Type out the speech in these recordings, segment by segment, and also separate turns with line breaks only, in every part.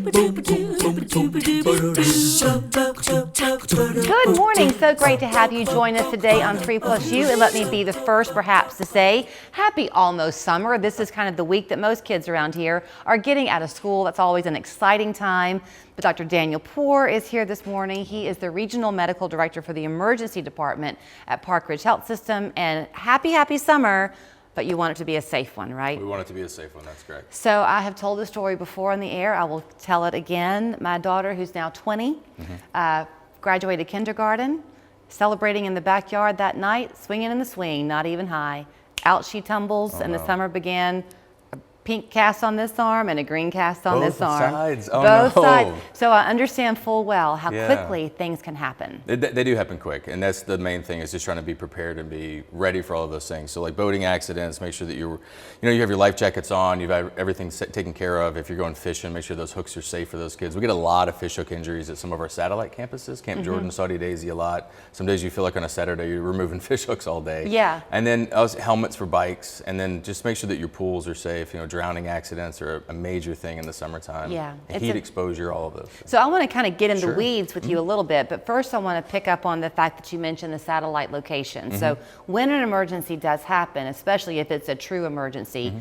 Good morning. So great to have you join us today on 3+U. And let me be the first perhaps to say happy almost summer. This is kind of the week that most kids around here are getting out of school. That's always an exciting time. But Dr. Daniel Poor is here this morning. He is the Regional Medical Director for the Emergency Department at Parkridge Health System. And happy summer. But you want it to be a safe one, right?
We want it to be a safe one, that's correct.
So I have told the story before on the air. I will tell it again. My daughter, who's now 20, graduated kindergarten, celebrating in the backyard that night, swinging in the swing, not even high. Out she tumbles, and the summer began. A pink cast on this arm and a green cast on this arm.
Both sides? Oh,
Both
no.
sides. So I understand full well how quickly things can happen.
They do happen quick, and that's the main thing, is just trying to be prepared and be ready for all of those things. So like boating accidents, make sure that you have your life jackets on, you've had everything taken care of. If you're going fishing, make sure those hooks are safe for those kids. We get a lot of fish hook injuries at some of our satellite campuses, Camp Jordan, Saudi Daisy a lot. Some days you feel like on a Saturday you're removing fish hooks all day.
Yeah.
And then helmets for bikes, and then just make sure that your pools are safe. Drowning accidents are a major thing in the summertime.
Yeah.
Heat exposure, all of those things.
So I want to kind of get in the weeds with you a little bit, but first I want to pick up on the fact that you mentioned the satellite location. So when an emergency does happen, especially if it's a true emergency,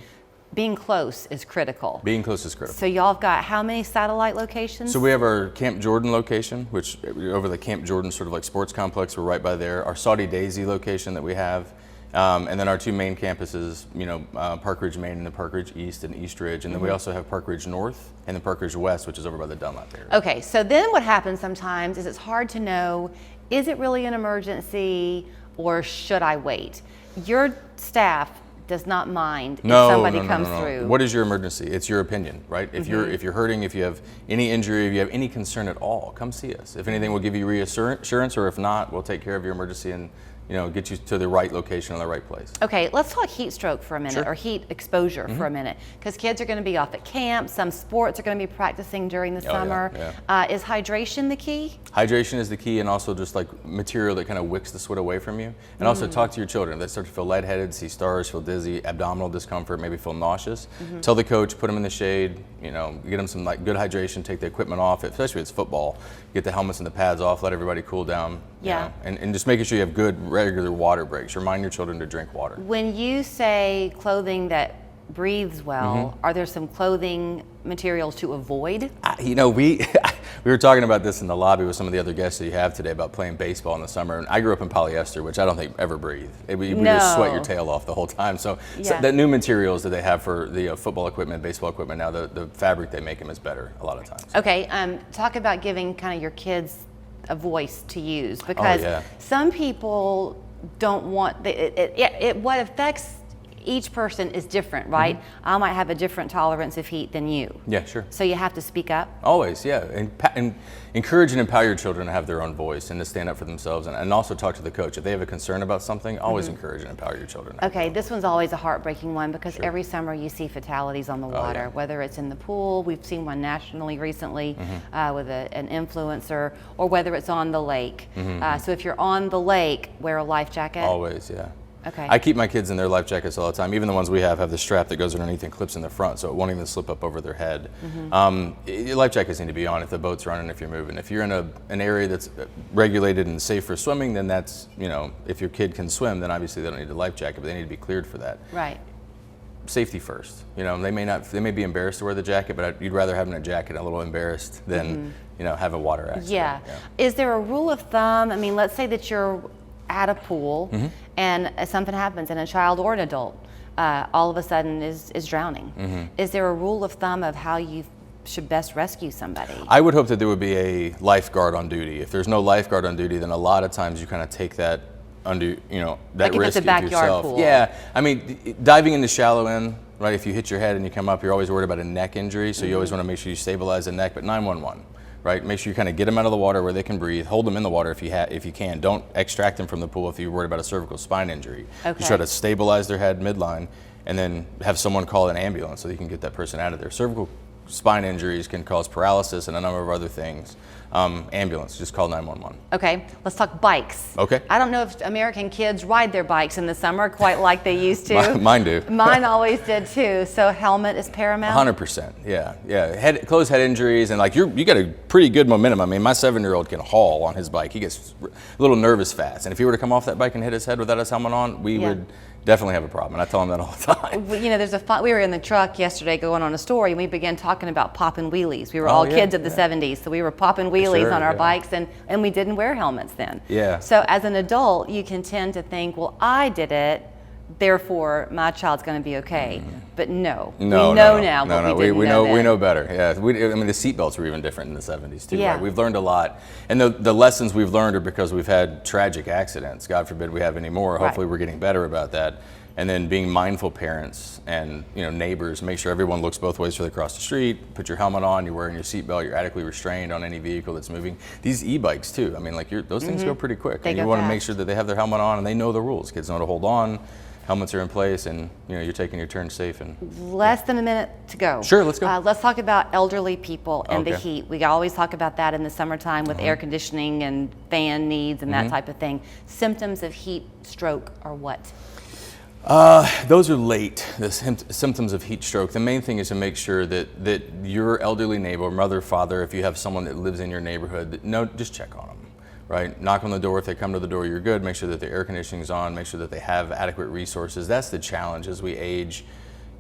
being close is critical.
Being close is critical.
So y'all have got how many satellite locations?
So we have our Camp Jordan location, which over the Camp Jordan sort of like sports complex, we're right by there. Our Saudi Daisy location that we have. And then our two main campuses, Parkridge Main and the Parkridge East and East Ridge. And then we also have Parkridge North and the Parkridge West, which is over by the Dunlap area.
Okay, so then what happens sometimes is it's hard to know, is it really an emergency or should I wait? Your staff does not mind if somebody comes through.
What is your emergency? It's your opinion, right? If you're hurting, if you have any injury, if you have any concern at all, come see us. If anything, we'll give you reassurance, or if not, we'll take care of your emergency and get you to the right location in the right place.
Okay, let's talk heat stroke for a minute, or heat exposure for a minute, because kids are going to be off at camp. Some sports are going to be practicing during the summer. Is hydration the key?
Hydration is the key, and also just like material that kind of wicks the sweat away from you. And also talk to your children. If they start to feel lightheaded, see stars, feel dizzy, abdominal discomfort, maybe feel nauseous, tell the coach, put them in the shade, get them some good hydration, take the equipment off, especially if it's football. Get the helmets and the pads off, let everybody cool down. And just making sure you have good regular water breaks. Remind your children to drink water.
When you say clothing that breathes well, are there some clothing materials to avoid?
We were talking about this in the lobby with some of the other guests that you have today about playing baseball in the summer. And I grew up in polyester, which I don't think ever breathe. You just sweat your tail off the whole time. So that new materials that they have for the football equipment, baseball equipment now, the fabric they make them is better a lot of times.
Okay, talk about giving kind of your kids a voice to use, because some people don't want what affects each person is different, right? I might have a different tolerance of heat than you.
Yeah, sure.
So you have to speak up?
Always, yeah. And encourage and empower your children to have their own voice and to stand up for themselves, and also talk to the coach. If they have a concern about something, always encourage and empower your children. Okay,
this one's always a heartbreaking one, because every summer you see fatalities on the water, whether it's in the pool, we've seen one nationally recently with an influencer, or whether it's on the lake. So if you're on the lake, wear a life jacket?
Always, yeah.
Okay.
I keep my kids in their life jackets all the time. Even the ones we have the strap that goes underneath and clips in the front, so it won't even slip up over their head. Your life jackets need to be on if the boat's running, if you're moving. If you're in an area that's regulated and safe for swimming, then that's, if your kid can swim, then obviously they don't need a life jacket, but they need to be cleared for that.
Right.
Safety first. They may be embarrassed to wear the jacket, but you'd rather have them in a jacket a little embarrassed than, have a water accident.
Yeah. Is there a rule of thumb? I mean, let's say that you're at a pool and something happens, and a child or an adult all of a sudden is drowning. Is there a rule of thumb of how you should best rescue somebody?
I would hope that there would be a lifeguard on duty. If there's no lifeguard on duty, then a lot of times you kind of take that under, that
like
risk
if it's a backyard
yourself.
pool.
Yeah, I mean, diving in the shallow end, right? If you hit your head and you come up, you're always worried about a neck injury, so you always want to make sure you stabilize the neck. But 911. Right, make sure you kind of get them out of the water where they can breathe. Hold them in the water if you can. Don't extract them from the pool if you're worried about a cervical spine injury.
Okay.
Just try to stabilize their head midline, and then have someone call an ambulance so you can get that person out of there. Cervical spine injuries, can cause paralysis, and a number of other things. Ambulance, just call 911.
Okay, let's talk bikes.
Okay.
I don't know if American kids ride their bikes in the summer quite like they used to.
Mine do.
Mine always did too. So helmet is paramount.
100%. Yeah. Closed head injuries, and like you got a pretty good momentum. I mean, my 7-year-old can haul on his bike. He gets a little nervous fast, and if he were to come off that bike and hit his head without his helmet on, we would definitely have a problem. And I tell him that all the time.
You know, we were in the truck yesterday going on a story, and we began talking about popping wheelies. We were all kids of the 70s, so we were popping wheelies on our bikes, and we didn't wear helmets then.
Yeah.
So as an adult, you can tend to think, well, I did it, therefore my child's going to be okay. But no, we know now what we didn't know then.
We know better. Yeah, I mean the seatbelts were even different in the 70s too.
Yeah.
Right? We've learned a lot, and the lessons we've learned are because we've had tragic accidents. God forbid we have any more. Hopefully we're getting better about that. And then being mindful parents and neighbors, make sure everyone looks both ways for they cross the street. Put your helmet on. You're wearing your seatbelt. You're adequately restrained on any vehicle that's moving. These e-bikes too. I mean, like those things go pretty quick.
They
and you
go
want to
fast.
make sure that they have their helmet on and they know the rules. Kids know to hold on. Helmets are in place, and you're taking your turn safe. And
Less than a minute to go.
Sure, let's go.
Let's talk about elderly people and the
Okay.
heat. We always talk about that in the summertime with air conditioning and fan needs and that type of thing. Symptoms of heat stroke are what?
Those are late, the symptoms of heat stroke. The main thing is to make sure that your elderly neighbor, mother, father, if you have someone that lives in your neighborhood, just check on them, right? Knock on the door. If they come to the door, you're good. Make sure that the air conditioning is on. Make sure that they have adequate resources. That's the challenge as we age.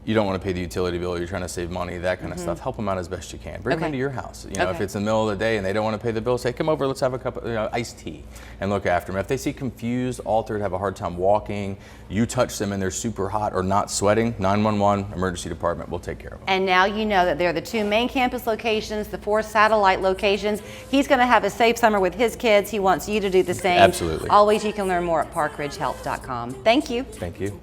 You don't want to pay the utility bill. You're trying to save money, that kind of stuff. Help them out as best you can. Bring them into your house. If it's in the middle of the day and they don't want to pay the bill, say, come over, let's have a cup of iced tea and look after them. If they see confused, altered, have a hard time walking, you touch them and they're super hot or not sweating, 911, emergency department will take care of them.
And now you know that they're the 2 main campus locations, the 4 satellite locations. He's going to have a safe summer with his kids. He wants you to do the same.
Absolutely.
Always, you can learn more at parkridgehealth.com. Thank you.
Thank you.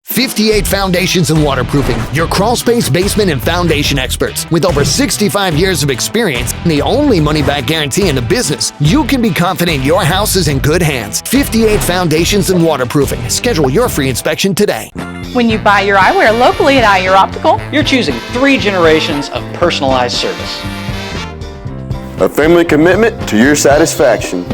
58 Foundations and Waterproofing, your crawl space, basement, and foundation experts. With over 65 years of experience and the only money-back guarantee in the business, you can be confident your house is in good hands. 58 Foundations and Waterproofing. Schedule your free inspection today.
When you buy your eyewear locally at Eye Optical, you're choosing 3 generations of personalized service.
A family commitment to your satisfaction.